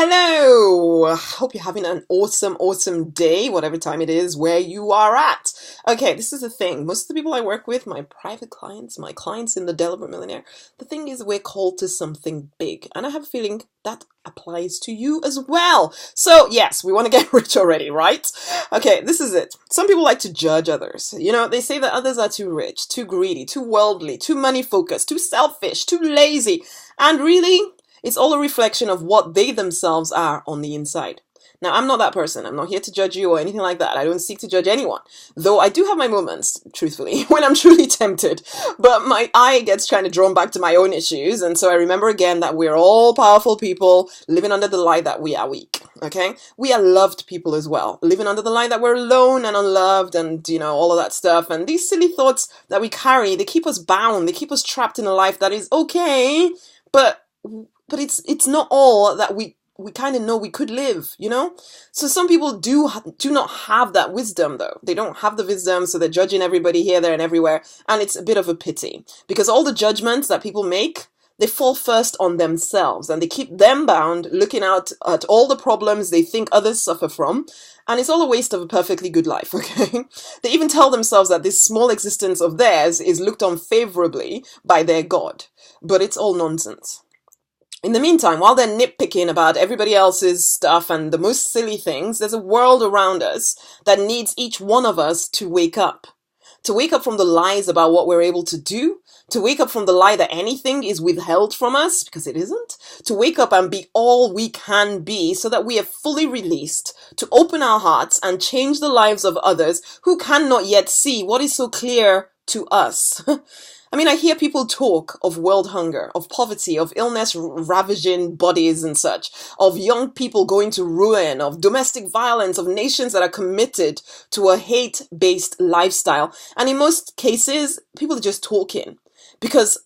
Hello! Hope you're having an awesome day, whatever time it is where you are at. Okay, this is the thing. Most of the people I work with, my private clients, my clients in the Deliberate Millionaire, the thing is we're called to something big. And I have a feeling that applies to you as well. So yes, we want to get rich already, right? Okay, this is it. Some people like to judge others. They say that others are too rich, too greedy, too worldly, too money focused, too selfish, too lazy. And really, it's all a reflection of what they themselves are on the inside. Now, I'm not that person. I'm not here to judge you or anything like that. I don't seek to judge anyone. Though I do have my moments, truthfully, when I'm truly tempted. But my eye gets kind of drawn back to my own issues. And so I remember again that we're all powerful people living under the lie that we are weak. Okay? We are loved people as well. Living under the lie that we're alone and unloved and, all of that stuff. And these silly thoughts that we carry, they keep us bound. They keep us trapped in a life that is okay, but it's not all that we kind of know we could live, So some people do not have that wisdom, though. They don't have the wisdom, so they're judging everybody here, there, and everywhere. And it's a bit of a pity because all the judgments that people make, they fall first on themselves and they keep them bound, looking out at all the problems they think others suffer from. And it's all a waste of a perfectly good life, okay? They even tell themselves that this small existence of theirs is looked on favorably by their God. But it's all nonsense. In the meantime, while they're nitpicking about everybody else's stuff and the most silly things, there's a world around us that needs each one of us to wake up. To wake up from the lies about what we're able to do, to wake up from the lie that anything is withheld from us, because it isn't, to wake up and be all we can be so that we are fully released, to open our hearts and change the lives of others who cannot yet see what is so clear to us. I hear people talk of world hunger, of poverty, of illness ravaging bodies and such, of young people going to ruin, of domestic violence, of nations that are committed to a hate-based lifestyle. And in most cases, people are just talking. Because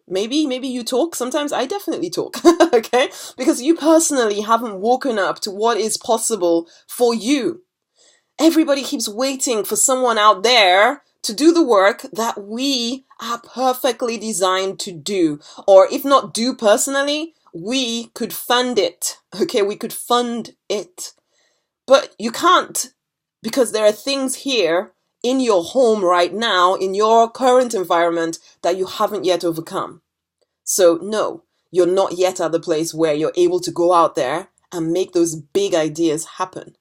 maybe you talk. Sometimes I definitely talk, okay? Because you personally haven't woken up to what is possible for you. Everybody keeps waiting for someone out there to do the work that we are perfectly designed to do. Or if not do personally, we could fund it. Okay, we could fund it. But you can't, because there are things here in your home right now, in your current environment, that you haven't yet overcome. So no, you're not yet at the place where you're able to go out there and make those big ideas happen.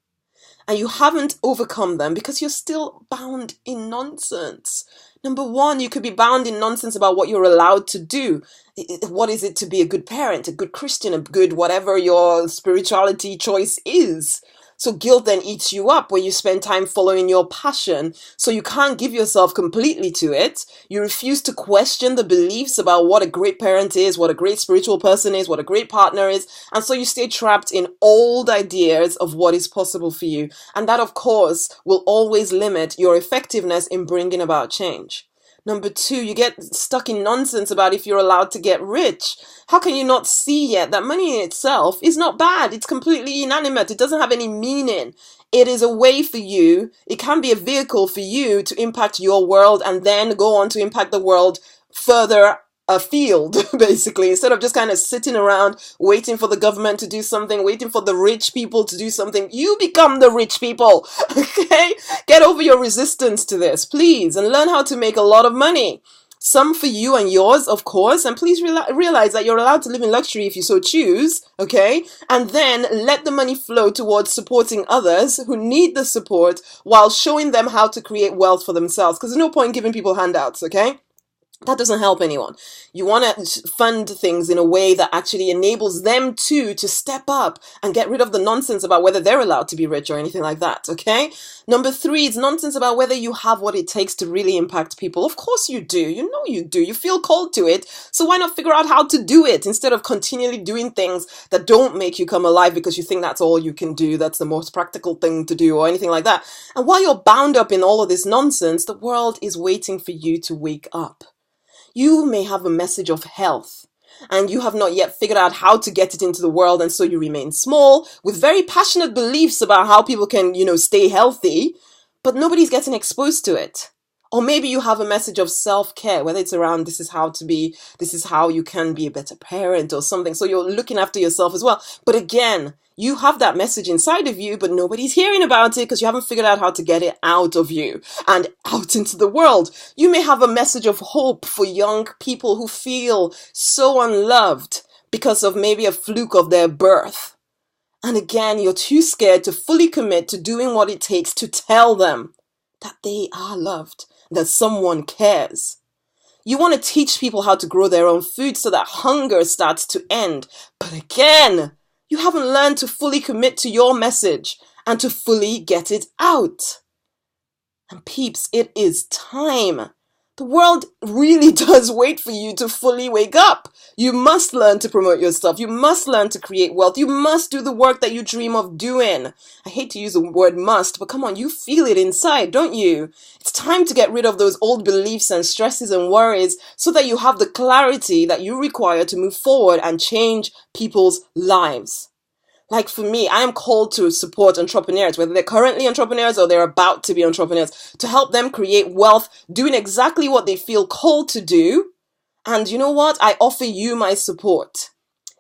And you haven't overcome them because you're still bound in nonsense. Number one, you could be bound in nonsense about what you're allowed to do. What is it to be a good parent, a good Christian, a good whatever your spirituality choice is? So guilt then eats you up when you spend time following your passion. So you can't give yourself completely to it. You refuse to question the beliefs about what a great parent is, what a great spiritual person is, what a great partner is. And so you stay trapped in old ideas of what is possible for you. And that, of course, will always limit your effectiveness in bringing about change. Number two, you get stuck in nonsense about if you're allowed to get rich. How can you not see yet that money in itself is not bad? It's completely inanimate. It doesn't have any meaning. It is a way for you. It can be a vehicle for you to impact your world and then go on to impact the world further afield, basically, instead of just kind of sitting around waiting for the government to do something, waiting for the rich people to do something. You become the rich people, okay? Get over your resistance to this, please, and learn how to make a lot of money. Some for you and yours, of course, and please realize that you're allowed to live in luxury if you so choose, okay? And then let the money flow towards supporting others who need the support while showing them how to create wealth for themselves, because there's no point giving people handouts, okay? That doesn't help anyone. You want to fund things in a way that actually enables them to step up and get rid of the nonsense about whether they're allowed to be rich or anything like that, okay? Number three, it's nonsense about whether you have what it takes to really impact people. Of course you do. You know you do. You feel called to it. So why not figure out how to do it instead of continually doing things that don't make you come alive because you think that's all you can do, that's the most practical thing to do or anything like that. And while you're bound up in all of this nonsense, the world is waiting for you to wake up. You may have a message of health and you have not yet figured out how to get it into the world, and so you remain small with very passionate beliefs about how people can, stay healthy, but nobody's getting exposed to it. Or maybe you have a message of self-care, whether it's around this is how you can be a better parent or something. So you're looking after yourself as well. But again, you have that message inside of you, but nobody's hearing about it because you haven't figured out how to get it out of you and out into the world. You may have a message of hope for young people who feel so unloved because of maybe a fluke of their birth. And again, you're too scared to fully commit to doing what it takes to tell them that they are loved, that someone cares. You want to teach people how to grow their own food so that hunger starts to end. But again, you haven't learned to fully commit to your message and to fully get it out. And peeps, it is time. The world really does wait for you to fully wake up. You must learn to promote yourself. You must learn to create wealth. You must do the work that you dream of doing. I hate to use the word must, but come on, you feel it inside, don't you? It's time to get rid of those old beliefs and stresses and worries so that you have the clarity that you require to move forward and change people's lives. Like for me, I am called to support entrepreneurs, whether they're currently entrepreneurs or they're about to be entrepreneurs, to help them create wealth, doing exactly what they feel called to do. And you know what? I offer you my support.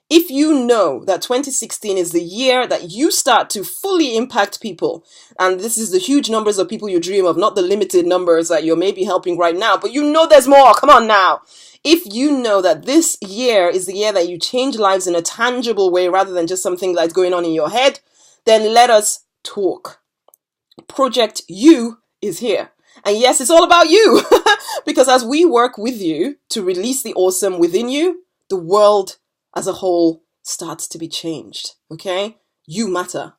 If you know that 2016 is the year that you start to fully impact people, and this is the huge numbers of people you dream of, not the limited numbers that you're maybe helping right now, but you know there's more. Come on now. If you know that this year is the year that you change lives in a tangible way rather than just something that's going on in your head, then let us talk. Project You is here. And yes, it's all about you. Because as we work with you to release the awesome within you, the world as a whole starts to be changed. Okay? You matter.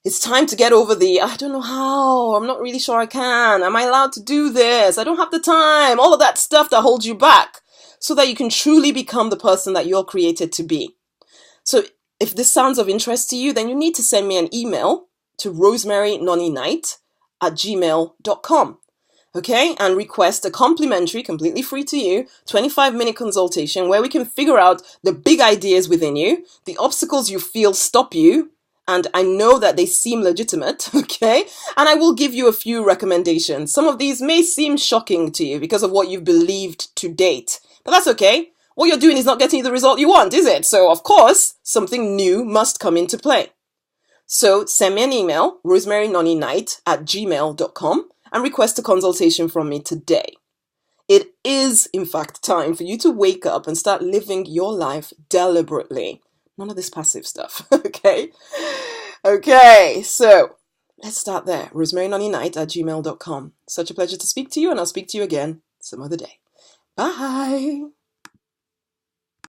It's time to get over I don't know how, I'm not really sure I can, am I allowed to do this, I don't have the time, all of that stuff that holds you back, so that you can truly become the person that you're created to be. So if this sounds of interest to you, then you need to send me an email to rosemarynonnynight@gmail.com. Okay, and request a complimentary, completely free to you, 25-minute consultation where we can figure out the big ideas within you, the obstacles you feel stop you, and I know that they seem legitimate, okay? And I will give you a few recommendations. Some of these may seem shocking to you because of what you've believed to date, but that's okay. What you're doing is not getting you the result you want, is it? So, of course, something new must come into play. So, send me an email, rosemarynonnynight@gmail.com, and request a consultation from me today. It is, in fact, time for you to wake up and start living your life deliberately. None of this passive stuff, okay? Okay, so let's start there. rosemarynonnynight@gmail.com. Such a pleasure to speak to you, and I'll speak to you again some other day. Bye!